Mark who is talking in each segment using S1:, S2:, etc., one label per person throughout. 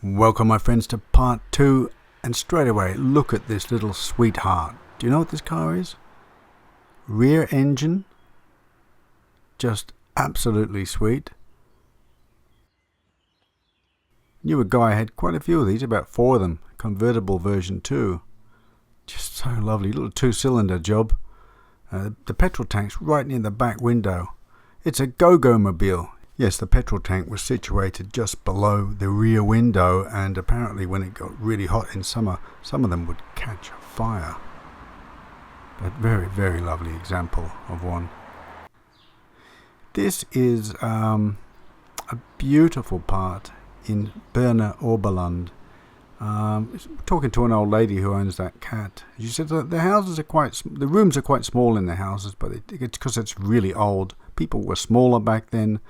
S1: Welcome, my friends, to part 2, and straight away, look at this little sweetheart. Do you know what this car is? Rear engine, just absolutely sweet. Knew a guy had quite a few of these, about 4 of them, convertible version too. Just so lovely, little 2-cylinder job. The petrol tank's right near the back window. It's a go-go mobile. Yes, the petrol tank was situated just below the rear window, and apparently when it got really hot in summer, some of them would catch fire. But very, very lovely example of one. This is a beautiful part in Berner Oberland. Talking to an old lady who owns that cat. She said that the rooms are quite small in the houses, but it's because it's really old. People were smaller back then.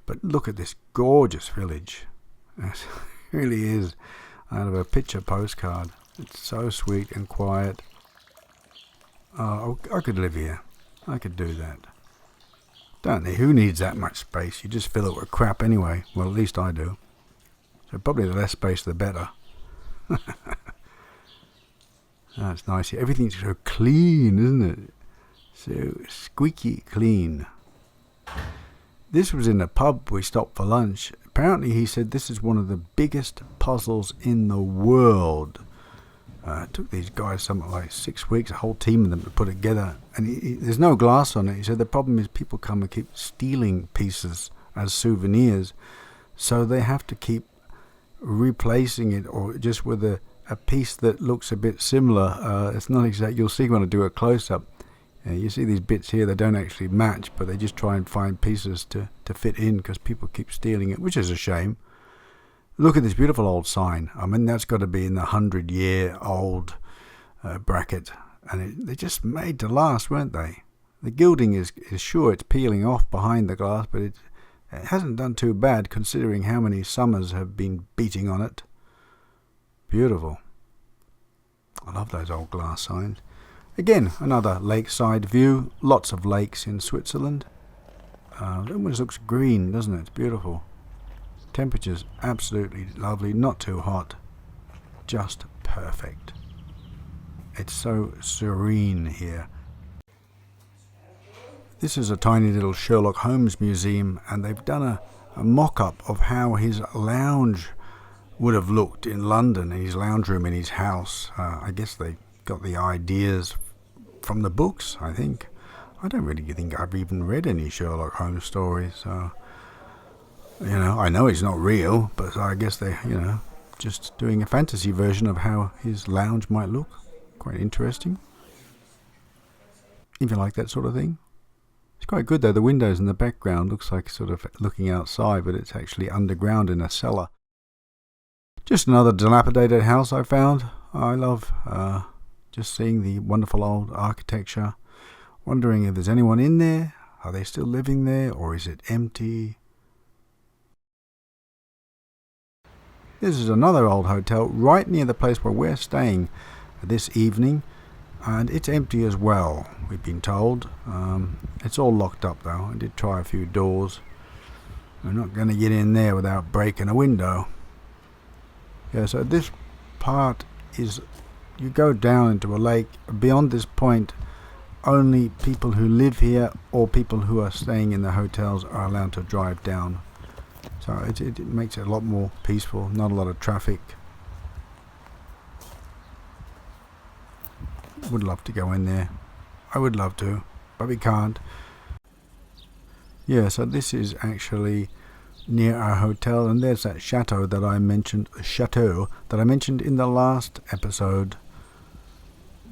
S1: But look at this gorgeous village. It really is out of a picture postcard. It's so sweet and quiet. Oh, I could live here. I could do that. Don't they? Who needs that much space? You just fill it with crap anyway. Well, at least I do. So probably the less space, the better. That's nice here. Everything's so clean, isn't it? So squeaky clean. This was in a pub we stopped for lunch. Apparently he said this is one of the biggest puzzles in the world. It took these guys something like 6 weeks, a whole team of them to put it together. And there's no glass on it. He said the problem is people come and keep stealing pieces as souvenirs. So they have to keep replacing it, or just with a piece that looks a bit similar. It's not exact. You'll see when I do a close-up. You see these bits here, they don't actually match, but they just try and find pieces to fit in because people keep stealing it, which is a shame. Look at this beautiful old sign. I mean, that's got to be in the 100-year-old bracket. And they're just made to last, weren't they? The gilding is sure it's peeling off behind the glass, but it hasn't done too bad considering how many summers have been beating on it. Beautiful. I love those old glass signs. Again, another lakeside view. Lots of lakes in Switzerland. It almost looks green, doesn't it? It's beautiful. Temperature's absolutely lovely. Not too hot. Just perfect. It's so serene here. This is a tiny little Sherlock Holmes museum, and they've done a mock-up of how his lounge would have looked in London, in his lounge room in his house. I guess they got the ideas from the books, I think. I don't really think I've even read any Sherlock Holmes stories, so, I know it's not real, but I guess they're, just doing a fantasy version of how his lounge might look. Quite interesting. If you like that sort of thing. It's quite good though, the windows in the background looks like sort of looking outside, but it's actually underground in a cellar. Just another dilapidated house I found. I love just seeing the wonderful old architecture, wondering if there's anyone in there. Are they still living there, or is it empty? This is another old hotel right near the place where we're staying this evening, and it's empty as well, we've been told. It's all locked up though. I did try a few doors. We're not going to get in there without breaking a window. Yeah, so this part is, you go down into a lake. Beyond this point, only people who live here or people who are staying in the hotels are allowed to drive down. So it makes it a lot more peaceful, not a lot of traffic. Would love to go in there. I would love to, but we can't. Yeah, so this is actually near our hotel, and there's that chateau that I mentioned in the last episode.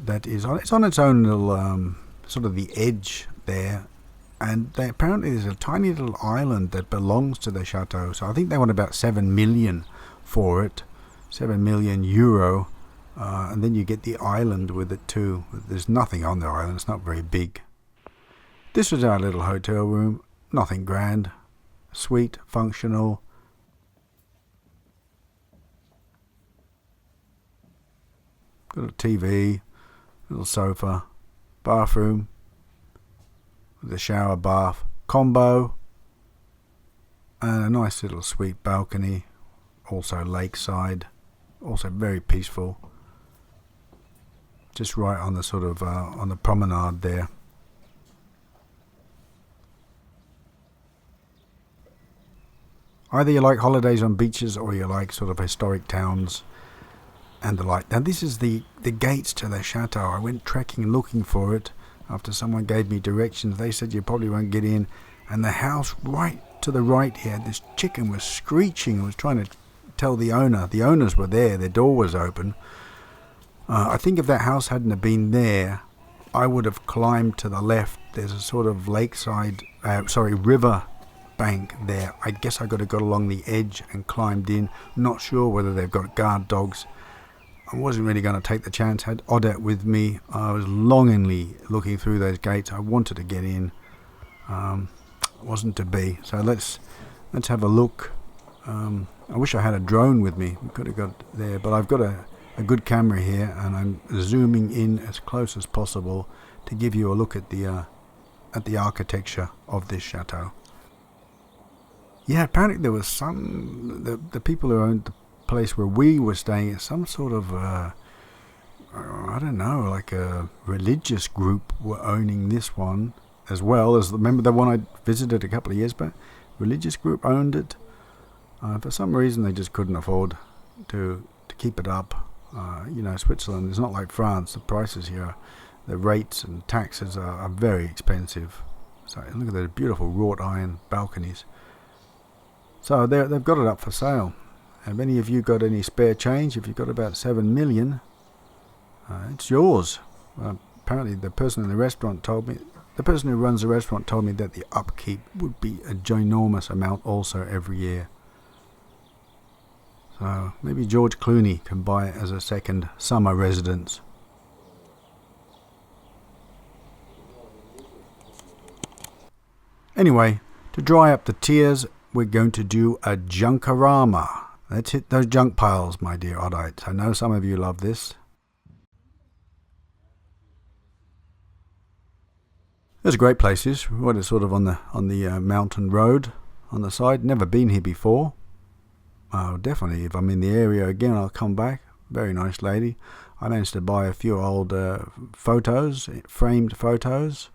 S1: That is it's on its own little sort of the edge there, and apparently there's a tiny little island that belongs to the chateau. So I think they want about 7 million for it, 7 million euro, and then you get the island with it too. There's nothing on the island. It's not very big. This was our little hotel room. Nothing grand. Sweet, functional. Got a TV, little sofa, bathroom, with a shower bath combo, and a nice little sweet balcony also lakeside, also very peaceful. Just right on the sort of on the promenade there. Either you like holidays on beaches or you like sort of historic towns and the like. Now this is the gates to the chateau. I went trekking looking for it after someone gave me directions. They said you probably won't get in. And the house right to the right here, this chicken was screeching and was trying to tell the owner. The owners were there, their door was open. I think if that house hadn't have been there, I would have climbed to the left. There's a sort of river bank there. I guess I got to go along the edge and climbed in. Not sure whether they've got guard dogs. I wasn't really going to take the chance. Had Oddette with me. I was longingly looking through those gates. I wanted to get in. Wasn't to be. So let's have a look. I wish I had a drone with me. We could have got there, but I've got a good camera here, and I'm zooming in as close as possible to give you a look at the architecture of this chateau. Yeah, apparently there was the people who owned the place where we were staying, some sort of I don't know, like a religious group were owning this one, as well as, remember the one I visited a couple of years back? Religious group owned it. For some reason they just couldn't afford to keep it up. Switzerland is not like France. The prices here, the rates and taxes are very expensive. So look at those beautiful wrought iron balconies. So they've got it up for sale. Have any of you got any spare change? If you've got about 7 million, it's yours. Apparently the person in the restaurant told me, the person who runs the restaurant told me that the upkeep would be a ginormous amount also every year. So maybe George Clooney can buy it as a second summer residence. Anyway, to dry up the tears, we're going to do a junkarama. Let's hit those junk piles, my dear Oddites. I know some of you love this. There's great places. What is sort of on the mountain road on the side. Never been here before. Definitely, if I'm in the area again, I'll come back. Very nice lady. I managed to buy a few old photos, framed photos.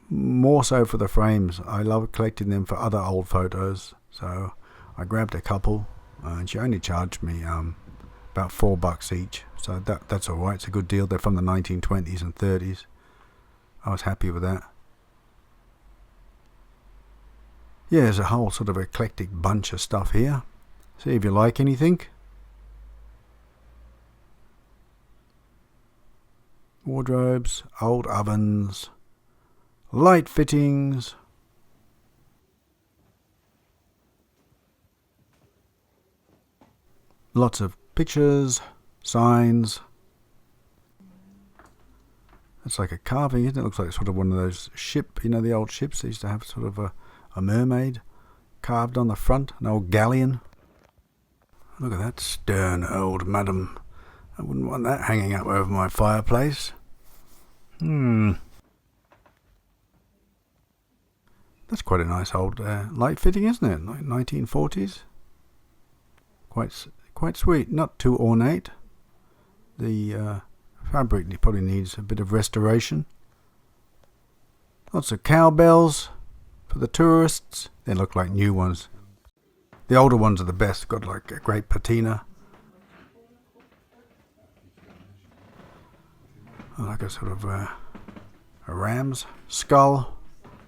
S1: More so for the frames. I love collecting them for other old photos. So I grabbed a couple, and she only charged me about $4 each. So that's all right. It's a good deal. They're from the 1920s and 30s. I was happy with that. Yeah, there's a whole sort of eclectic bunch of stuff here. See if you like anything. Wardrobes, old ovens, light fittings. Lots of pictures, signs. It's like a carving, isn't it? It looks like sort of one of those the old ships. They used to have sort of a mermaid carved on the front, an old galleon. Look at that stern old madam. I wouldn't want that hanging up over my fireplace. That's quite a nice old light fitting, isn't it? Like 1940s. Quite sweet. Not too ornate. The fabric probably needs a bit of restoration. Lots of cowbells for the tourists. They look like new ones. The older ones are the best. Got like a great patina. Like a sort of a ram's skull.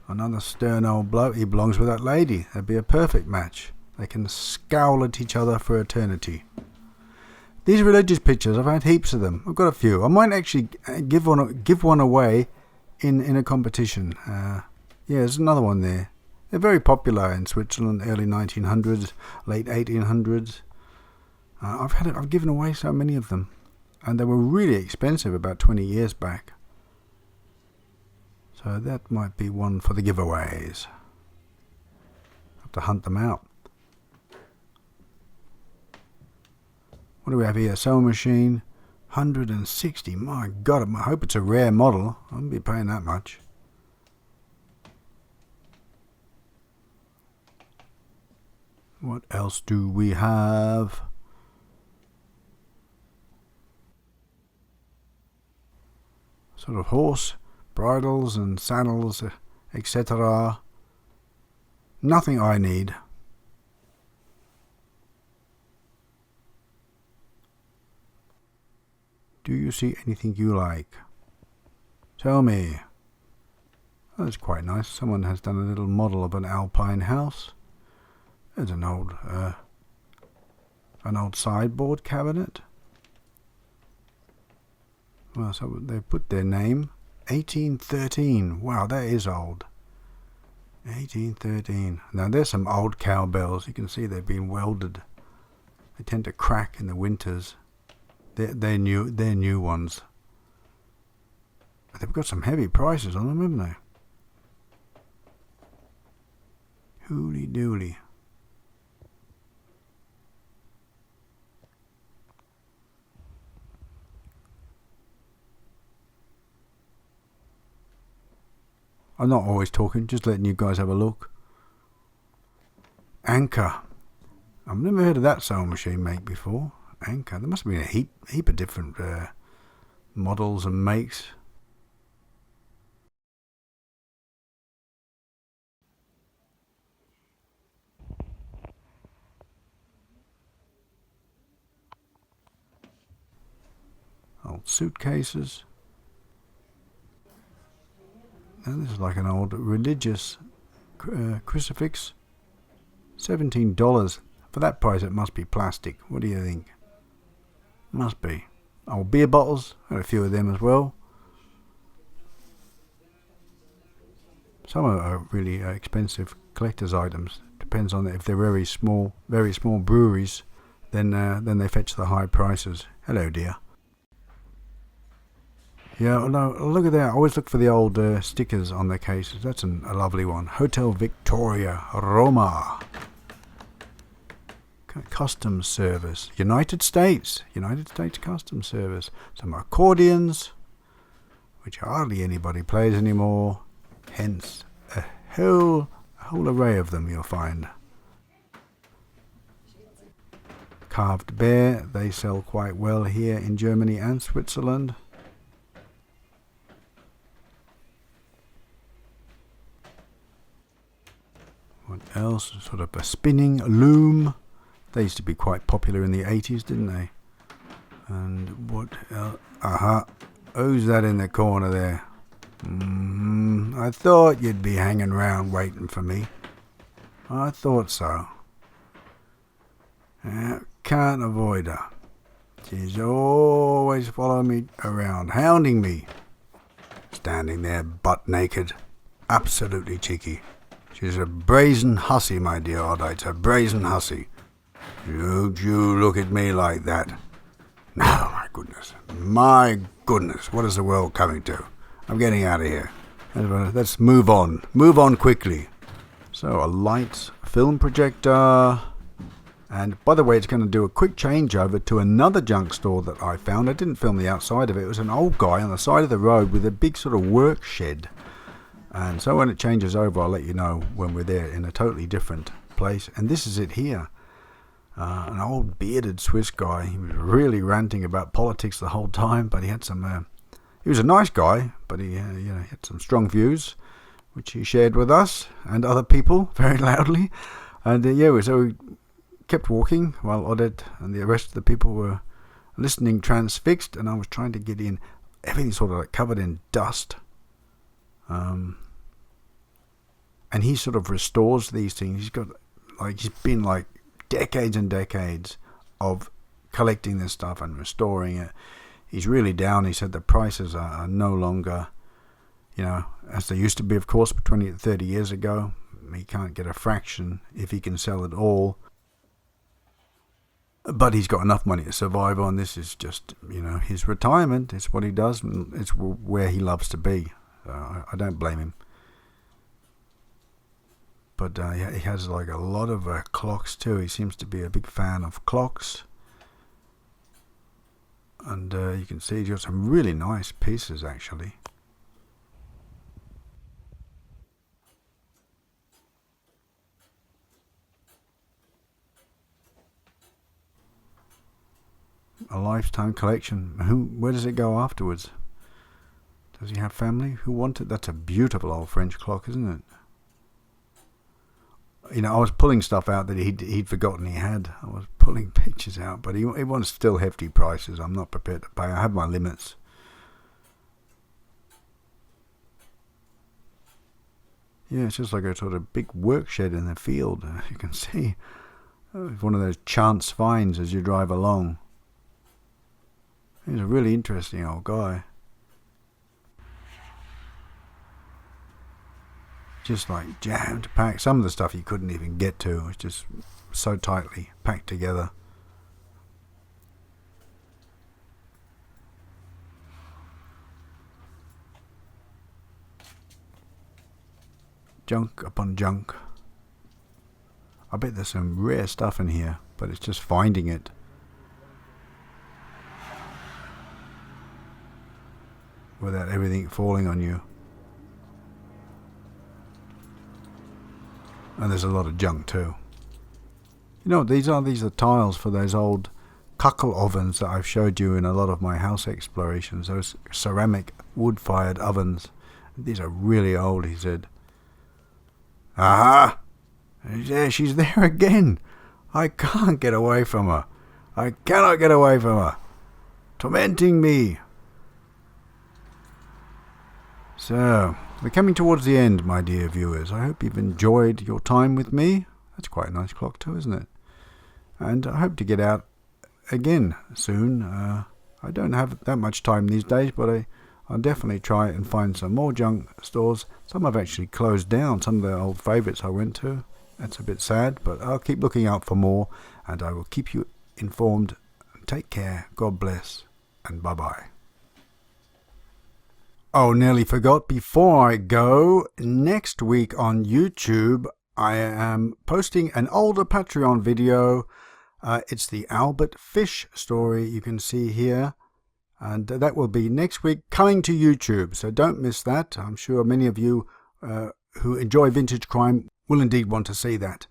S1: Another stern old bloke. He belongs with that lady. That'd be a perfect match. They can scowl at each other for eternity. These religious pictures, I've had heaps of them. I've got a few. I might actually give one away in a competition. Yeah, there's another one there. They're very popular in Switzerland, early 1900s, late 1800s. I've given away so many of them, and they were really expensive about 20 years back. So that might be one for the giveaways. Have to hunt them out. What do we have here? Sewing machine, 160. My God, I hope it's a rare model. I wouldn't be paying that much. What else do we have? Sort of horse bridles and saddles, etc. Nothing I need. Do you see anything you like? Tell me. Oh, that's quite nice. Someone has done a little model of an alpine house. There's an old sideboard cabinet. Well, so they put their name. 1813. Wow, that is old. 1813. Now there's some old cowbells. You can see they've been welded. They tend to crack in the winters. They're new ones. They've got some heavy prices on them, haven't they? Hooly dooly. I'm not always talking, just letting you guys have a look. Anchor. I've never heard of that sewing machine make before. Anchor. There must have been a heap of different models and makes. Old suitcases. And this is like an old religious crucifix. $17. For that price it must be plastic. What do you think? Must be. Old beer bottles. Got a few of them as well. Some are really expensive collector's items. Depends on if they're very small breweries. Then they fetch the high prices. Hello, dear. Yeah, no, look at that. I always look for the old stickers on their cases. That's a lovely one. Hotel Victoria, Roma. Customs Service. United States Customs Service. Some accordions, which hardly anybody plays anymore. Hence, a whole array of them you'll find. Carved bear. They sell quite well here in Germany and Switzerland. What else? Sort of a spinning loom. They used to be quite popular in the 80s, didn't they? And what else? Aha. Who's that in the corner there? I thought you'd be hanging around waiting for me. I thought so. Can't avoid her. She's always following me around, hounding me. Standing there butt naked. Absolutely cheeky. She's a brazen hussy, my dear Oddites, a brazen hussy. Don't you look at me like that. No, my goodness, what is the world coming to? I'm getting out of here. Let's move on. Move on quickly. So, a light film projector. And by the way, it's going to do a quick changeover to another junk store that I found. I didn't film the outside of it. It was an old guy on the side of the road with a big sort of work shed. And so when it changes over, I'll let you know when we're there in a totally different place. And this is it here. An old bearded Swiss guy. He was really ranting about politics the whole time, but he had some... he was a nice guy, but he had some strong views, which he shared with us and other people very loudly. And so we kept walking while Odette and the rest of the people were listening transfixed, and I was trying to get in. Everything sort of like covered in dust. And he sort of restores these things. He's been like decades and decades of collecting this stuff and restoring it. He's really down. He said the prices are no longer, as they used to be, of course, 20 to 30 years ago. He can't get a fraction if he can sell it all. But he's got enough money to survive on. This is just, his retirement. It's what he does. And it's where he loves to be. I don't blame him. But he has like a lot of clocks too. He seems to be a big fan of clocks. And you can see he's got some really nice pieces actually. A lifetime collection. Where does it go afterwards? Does he have family who want it? That's a beautiful old French clock, isn't it? You know, I was pulling stuff out that he'd forgotten he had. I was pulling pictures out, but he wants still hefty prices. I'm not prepared to pay. I have my limits. Yeah, it's just like a sort of big work shed in the field. You can see it's one of those chance finds as you drive along. He's a really interesting old guy. Just like jammed packed. Some of the stuff you couldn't even get to. It's just so tightly packed together. Junk upon junk. I bet there's some rare stuff in here, but it's just finding it. Without everything falling on you. And there's a lot of junk too. You know, these are tiles for those old cockle ovens that I've showed you in a lot of my house explorations. Those ceramic wood-fired ovens. These are really old, he said. Aha! Yeah, she's there again. I can't get away from her. I cannot get away from her. Tormenting me. So, we're coming towards the end, my dear viewers. I hope you've enjoyed your time with me. That's quite a nice clock too, isn't it? And I hope to get out again soon. I don't have that much time these days, but I'll definitely try and find some more junk stores. Some have actually closed down, some of the old favourites I went to. That's a bit sad, but I'll keep looking out for more, and I will keep you informed. Take care, God bless, and bye-bye. Oh, nearly forgot, before I go, next week on YouTube, I am posting an older Patreon video. It's the Albert Fish story you can see here. And that will be next week, coming to YouTube. So don't miss that. I'm sure many of you who enjoy vintage crime will indeed want to see that.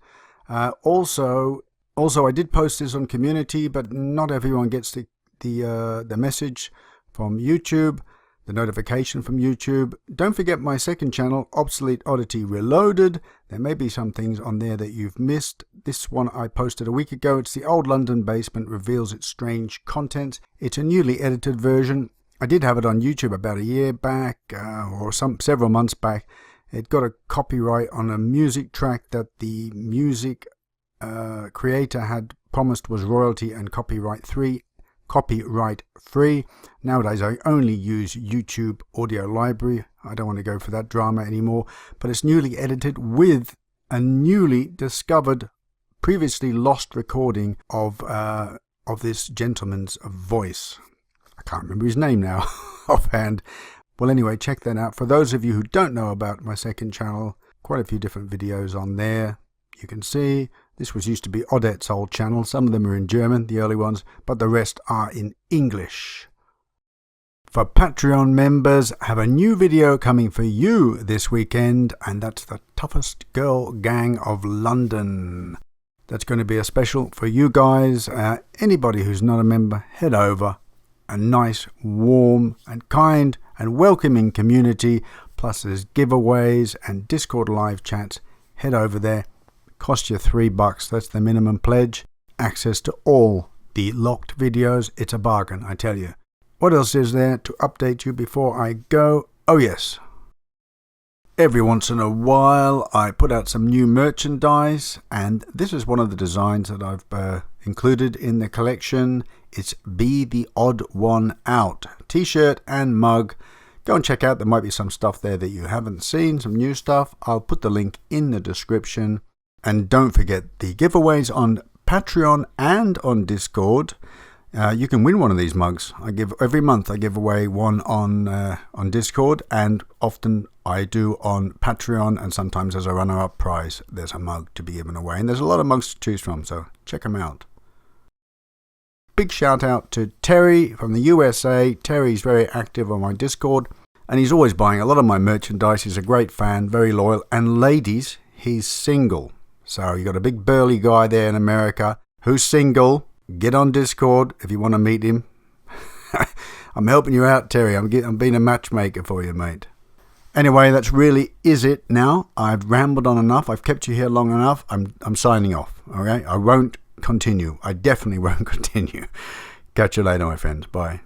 S1: Also, I did post this on Community, but not everyone gets the message from YouTube. The notification from YouTube. Don't forget my second channel, ObsoleteOddity Reloaded. There may be some things on there that you've missed. This one I posted a week ago. It's the old London basement reveals its strange content. It's a newly edited version. I did have it on YouTube about a year back, or several months back. It got a copyright on a music track that the music creator had promised was royalty and copyright free. Nowadays I only use YouTube audio library. I don't want to go for that drama anymore, but it's newly edited with a newly discovered, previously lost recording of this gentleman's voice. I can't remember his name now offhand. Well, anyway, check that out. For those of you who don't know about my second channel, quite a few different videos on there. You can see this used to be Odette's old channel. Some of them are in German, the early ones, but the rest are in English. For Patreon members, I have a new video coming for you this weekend, and that's the toughest girl gang of London. That's going to be a special for you guys. Anybody who's not a member, head over. A nice, warm and kind and welcoming community, plus there's giveaways and Discord live chats. Head over there. Cost you $3, that's the minimum pledge. Access to all the locked videos. It's a bargain, I tell you. What else is there to update you before I go? Oh yes. Every once in a while I put out some new merchandise, and this is one of the designs that I've included in the collection. It's Be the Odd One Out t-shirt and mug. Go and check out. There might be some stuff there that you haven't seen, some new stuff. I'll put the link in the description. And don't forget the giveaways on Patreon and on Discord. You can win one of these mugs. Every month I give away one on Discord, and often I do on Patreon, and sometimes as a runner-up prize there's a mug to be given away. And there's a lot of mugs to choose from, so check them out. Big shout out to Terry from the USA. Terry's very active on my Discord, and he's always buying a lot of my merchandise. He's a great fan, very loyal, and ladies, he's single. So you got a big burly guy there in America who's single. Get on Discord if you want to meet him. I'm helping you out, Terry. I'm being a matchmaker for you, mate. Anyway, that's really is it now. I've rambled on enough. I've kept you here long enough. I'm signing off. Okay, I won't continue. I definitely won't continue. Catch you later, my friends. Bye.